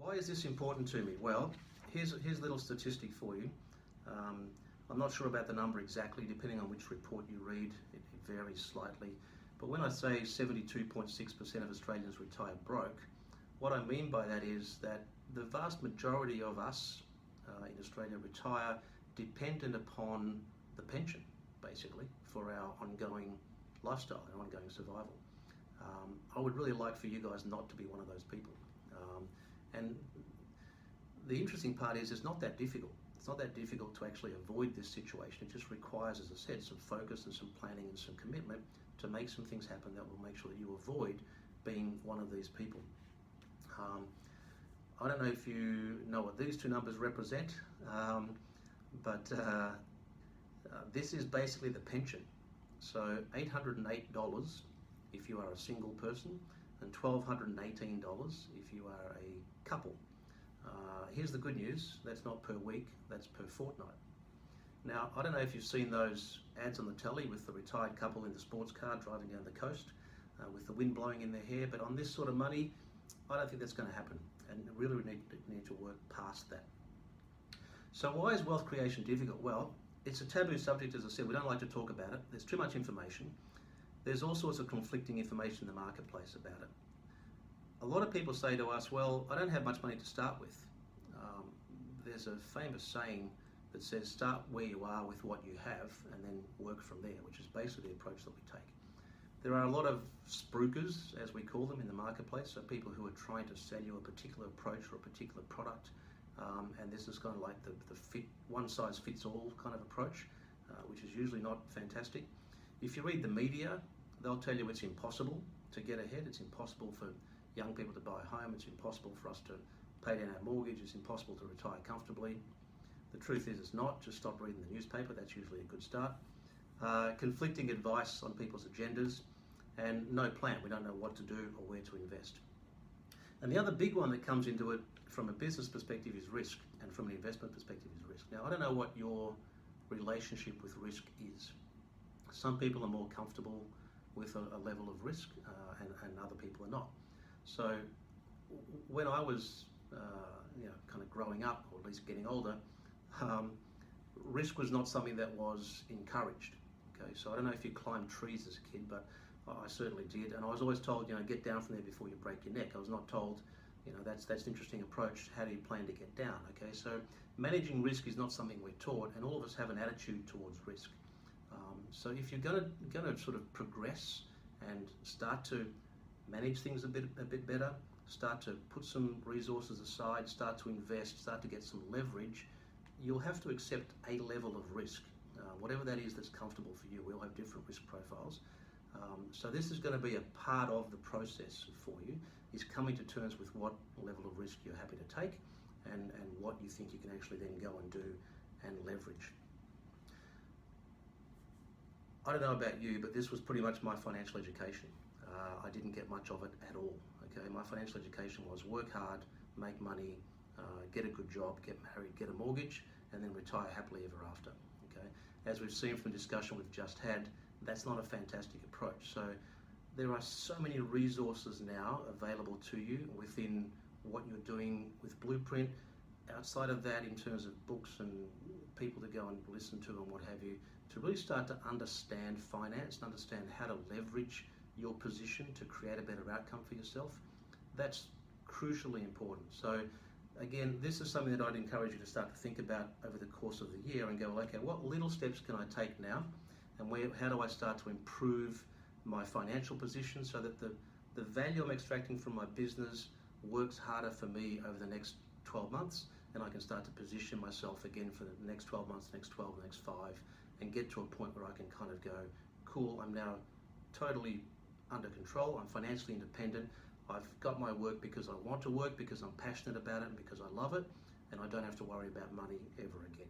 Why is this important to me? Well, here's a little statistic for you. I'm not sure about the number exactly, depending on which report you read, it varies slightly. But when I say 72.6% of Australians retire broke, what I mean by that is that the vast majority of us in Australia retire dependent upon the pension, basically, for our ongoing lifestyle and ongoing survival. I would really like for you guys not to be one of those people. And the interesting part is it's not that difficult. It's not that difficult to actually avoid this situation. It just requires, as I said, some focus and some planning and some commitment to make some things happen that will make sure that you avoid being one of these people. I don't know if you know what these two numbers represent, but this is basically the pension. So $808 if you are a single person, and $1,218 if you are a couple. Here's the good news, that's not per week, that's per fortnight. Now, I don't know if you've seen those ads on the telly with the retired couple in the sports car driving down the coast with the wind blowing in their hair, but on this sort of money, I don't think that's going to happen, and really we need to work past that. So why is wealth creation difficult? Well, it's a taboo subject, as I said. We don't like to talk about it. There's too much information. There's all sorts of conflicting information in the marketplace about it. A lot of people say to us, well, I don't have much money to start with. There's a famous saying that says, start where you are with what you have and then work from there, which is basically the approach that we take. There are a lot of spruikers, as we call them, in the marketplace, so people who are trying to sell you a particular approach or a particular product, and this is kind of like the one-size-fits-all kind of approach, which is usually not fantastic. If you read the media, they'll tell you it's impossible to get ahead. It's impossible for young people to buy a home. It's impossible for us to pay down our mortgage. It's impossible to retire comfortably. The truth is it's not. Just stop reading the newspaper. That's usually a good start. Conflicting advice on people's agendas, and no plan. We don't know what to do or where to invest. And the other big one that comes into it from a business perspective is risk, and from an investment perspective is risk. Now, I don't know what your relationship with risk is. Some people are more comfortable with a level of risk and other people are not. So when I was kind of growing up, or at least getting older, risk was not something that was encouraged. Okay, so I don't know if you climbed trees as a kid, but I certainly did, and I was always told, get down from there before you break your neck. I was not told, that's an interesting approach. How do you plan to get down? Okay, so managing risk is not something we're taught, and all of us have an attitude towards risk. So if you're going to sort of progress and start to manage things a bit better, start to put some resources aside, start to invest, start to get some leverage, you'll have to accept a level of risk, whatever that is that's comfortable for you. We all have different risk profiles. So this is going to be a part of the process for you, is coming to terms with what level of risk you're happy to take and what you think you can actually then go and do and leverage. I don't know about you, but this was pretty much my financial education. I didn't get much of it at all. Okay, my financial education was work hard, make money, get a good job, get married, get a mortgage, and then retire happily ever after. Okay, as we've seen from the discussion we've just had, that's not a fantastic approach. So there are so many resources now available to you within what you're doing with Blueprint. Outside of that, in terms of books and people to go and listen to and what have you, to really start to understand finance and understand how to leverage your position to create a better outcome for yourself, that's crucially important. So again, this is something that I'd encourage you to start to think about over the course of the year and go, okay, what little steps can I take now, and how do I start to improve my financial position so that the value I'm extracting from my business works harder for me over the next 12 months, and I can start to position myself again for the next 12 months, next 12, the next 5, and get to a point where I can kind of go, cool, I'm now totally under control, I'm financially independent, I've got my work because I want to work, because I'm passionate about it, and because I love it, and I don't have to worry about money ever again.